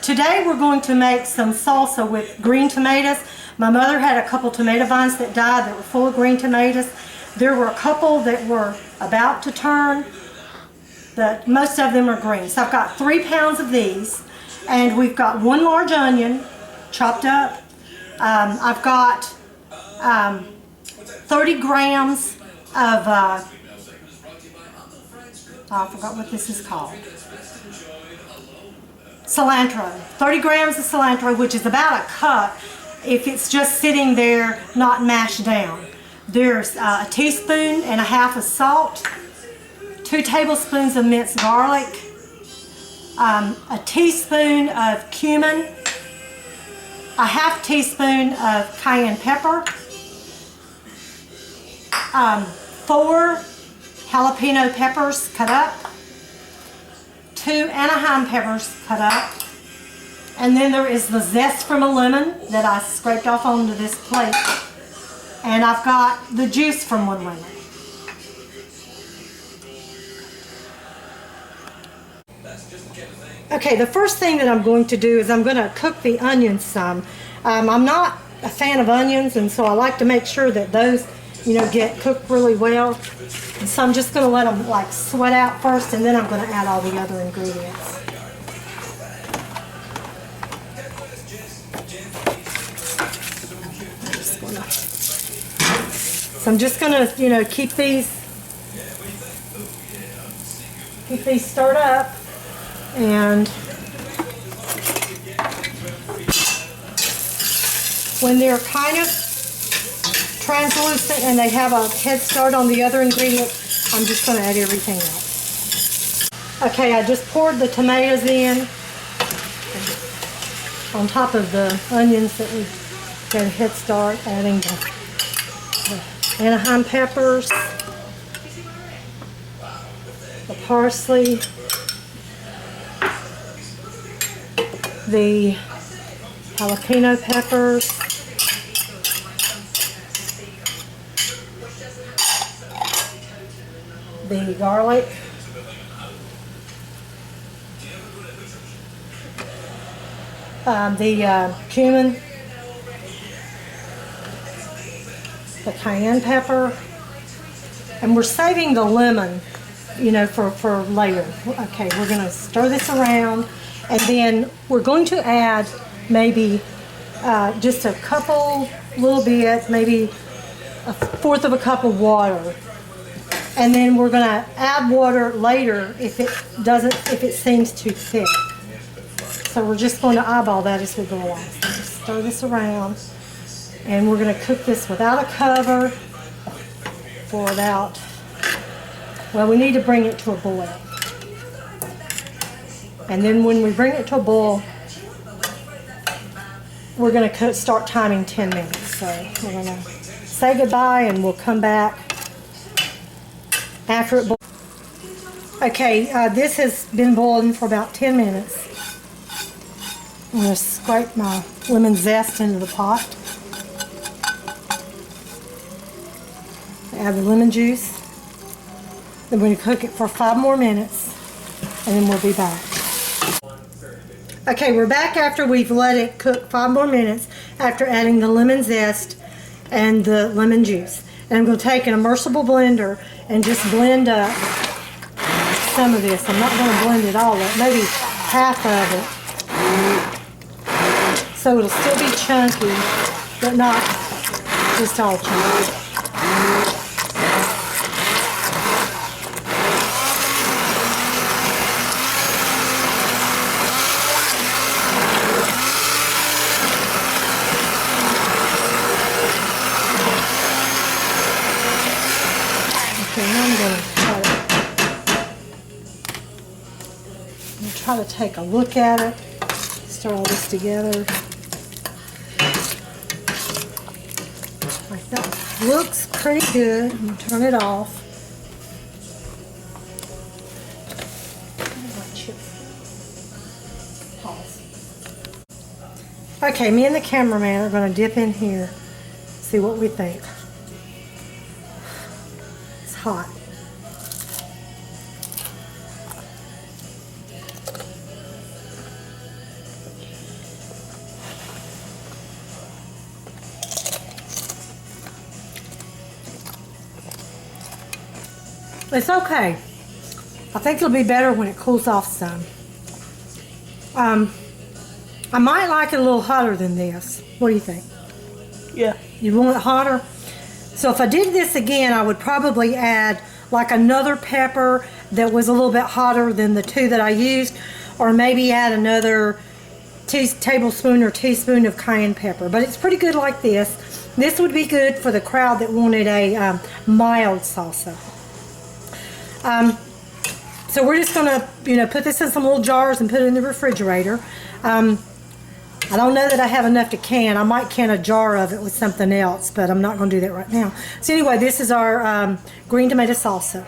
Today we're going to make some salsa with green tomatoes. My mother had a couple tomato vines that died that were full of green tomatoes. There were a couple that were about to turn, but most of them are green. So I've got 3 pounds of these, and we've got 1 large onion chopped up. I've got 30 grams of, I forgot what this is called. Cilantro. 30 grams of cilantro, which is about a cup if it's just sitting there not mashed down. There's a teaspoon and a half of salt, 2 tablespoons of minced garlic, a teaspoon of cumin, a half teaspoon of cayenne pepper, 4 jalapeno peppers cut up, 2 anaheim peppers cut up, and then there is the zest from a lemon that I scraped off onto this plate, and I've got the juice from 1 lemon. Okay, the first thing that I'm going to do is I'm going to cook the onions some. I'm not a fan of onions, and so I like to make sure that those, get cooked really well. And so I'm just going to let them like sweat out first, and then I'm going to add all the other ingredients. So I'm just going to, keep these stirred up, and when they're kind of translucent and they have a head start on the other ingredients, I'm just going to add everything else. Okay, I just poured the tomatoes in on top of the onions that we got a head start, adding the anaheim peppers, the parsley, the jalapeno peppers, the garlic, the cumin, the cayenne pepper, and we're saving the lemon, for later. Okay, we're going to stir this around, and then we're going to add maybe just a couple, little bit, maybe 1/4 of a cup of water. And then we're going to add water later if it seems too thick. So we're just going to eyeball that as we go along. So just stir this around, and we're going to cook this without a cover for about, well, we need to bring it to a boil. And then when we bring it to a boil, we're going to start timing 10 minutes. So we're going to say goodbye, and we'll come back after it boils. Okay, this has been boiling for about 10 minutes. I'm going to scrape my lemon zest into the pot. Add the lemon juice. Then we're going to cook it for 5 more minutes, and then we'll be back. Okay, we're back after we've let it cook 5 more minutes after adding the lemon zest and the lemon juice. And I'm going to take an immersible blender and just blend up some of this. I'm not going to blend it all up, maybe half of it. So it'll still be chunky, but not just all chunky. I'm going to try to take a look at it, stir all this together. Like that looks pretty good. I'm going to turn it off. Okay, me and the cameraman are going to dip in here, see what we think. It's hot. It's okay. I think it'll be better when it cools off some. I might like it a little hotter than this. What do you think? Yeah. You want it hotter? So if I did this again, I would probably add like another pepper that was a little bit hotter than the two that I used, or maybe add another tablespoon or teaspoon of cayenne pepper. But it's pretty good like this. This would be good for the crowd that wanted a mild salsa. So we're just gonna, put this in some little jars and put it in the refrigerator. I don't know that I have enough to can. I might can a jar of it with something else, but I'm not gonna do that right now. So anyway, this is our green tomato salsa.